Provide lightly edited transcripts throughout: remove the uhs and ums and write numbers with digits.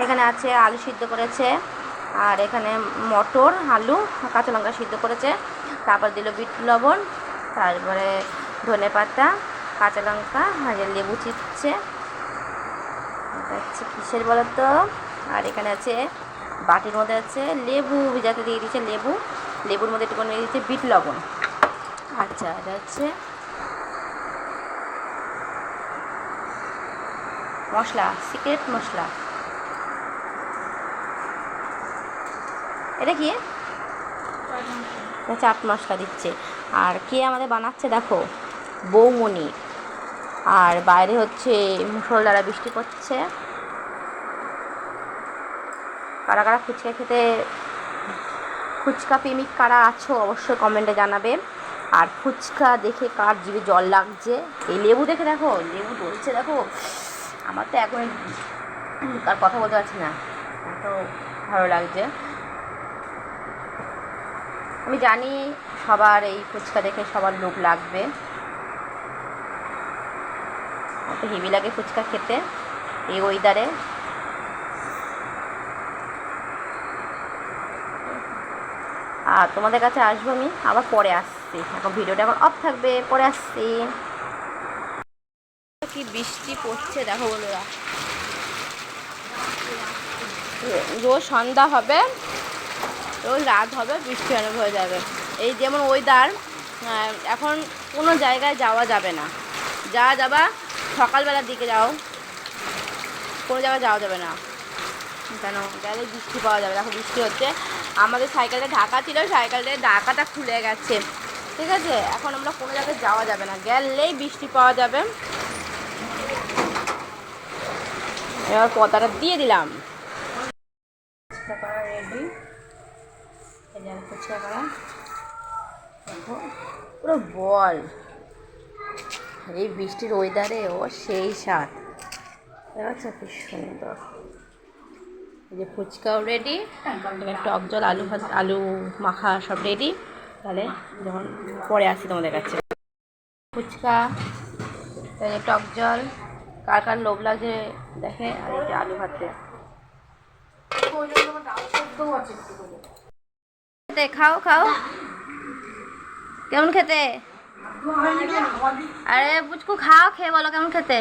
এখানে আছে আলু সিদ্ধ করেছে, আর এখানে মটর, আলু, কাঁচা লঙ্কা সিদ্ধ করেছে, তারপর দিল বিট লবণ, তারপরে ধনে পাতা, কাঁচা লঙ্কা, আর লেবু চিপছে। এটা হচ্ছে কিসের বলো তো? আর এখানে আছে বাটির মধ্যে আছে লেবু ভিজাতে দিয়ে দিয়েছে, লেবুর মধ্যে একটু দিয়ে দিয়েছে বিট লবণ। আচ্ছা, এটা হচ্ছে মশলা, সিক্রেট মশলা। এটা কি? চাট মশলা দিচ্ছে। আর কে আমাদের বানাচ্ছে দেখো, বৌমণি। আর বাইরে হচ্ছে মুষলধারে বৃষ্টি পড়ছে। কারা কারা ফুচকা খেতে, ফুচকা প্রেমিক কারা আছো অবশ্যই কমেন্টে জানাবে। আর ফুচকা দেখে কার জিভে জল লাগছে, এই লেবু দেখে দেখো, লেবু ডলছে দেখো। আমার তো এখন আর কথা বলতে পারছি না, এত ভালো লাগছে। আমি জানি সবার এই ফুচকা দেখে সবার লোভ লাগবে, এত হেভি লাগে ফুচকা খেতে এই ওয়েদারে। আর তোমাদের কাছে আসবো আমি আবার, পরে আসছি, এখন ভিডিওটা এখন অফ থাকবে, পরে আসছি। কি বৃষ্টি পড়ছে দেখো বন্ধুরা, রোজ সন্ধ্যা হবে, রোজ রাত হবে, বৃষ্টি অনেক হয়ে যাবে। এই যেমন ওয়েদার, এখন কোনো জায়গায় যাওয়া যাবে না। যা যাবা সকালবেলার দিকে যাও, কোনো জায়গায় যাওয়া যাবে না, কেন গেলে বৃষ্টি পাওয়া যাবে। দেখো বৃষ্টি হচ্ছে, আমাদের সাইকেলটা ঢাকা ছিল, সাইকেলটা ঢাকাটা খুলে গেছে, ঠিক আছে। এখন আমরা কোনো জায়গায় যাওয়া যাবে না, গেলেই বৃষ্টি পাওয়া যাবে। এবার পতাটা দিয়ে দিলাম, ফুচকা করা রেডি। ফুচকা করা দেখো পুরো বল, এই বৃষ্টির ওয়েদারে ও সেই স্বাদ, দেখো কি সুন্দর। এই যে ফুচকাও রেডি, টক জল, আলু মাখা সব রেডি। তাহলে যখন পরে আসি তোমাদের কাছে, ফুচকা, টক জল, কার কার লোভ লাগছে দেখে। আর এই যে আলু ভাতে, খাও খাও, কেমন খেতে? আরে পুচকু খাও, খেয়ে বলো কেমন খেতে,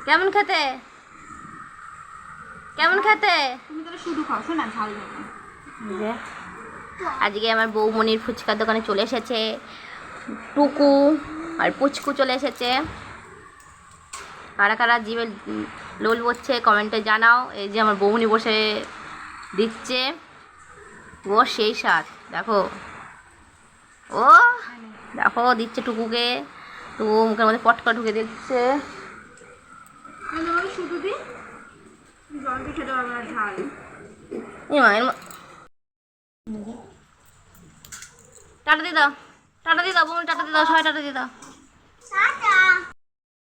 কেমন খেতে, কেমন খেতে? আজকে আমার বৌমনির ফুচকার দোকানে চলে এসেছে টুকু, আর পুচকু চলে এসেছে। কারা কারা জিভে লোল বসছে কমেন্টে জানাও। এই যে আমার বৌমনি বসে দিচ্ছে, ও সেই স্বাদ দেখো, ও দেখো দিচ্ছে টুকুকে, টুকু মুখের মধ্যে পটকা ঢুকে দিচ্ছে। টাটা দিয়ে দাও, টাটা দিয়ে দাও বৌমনি, টাটা দিয়ে দাও, সবাই টাটা দিয়ে দাও।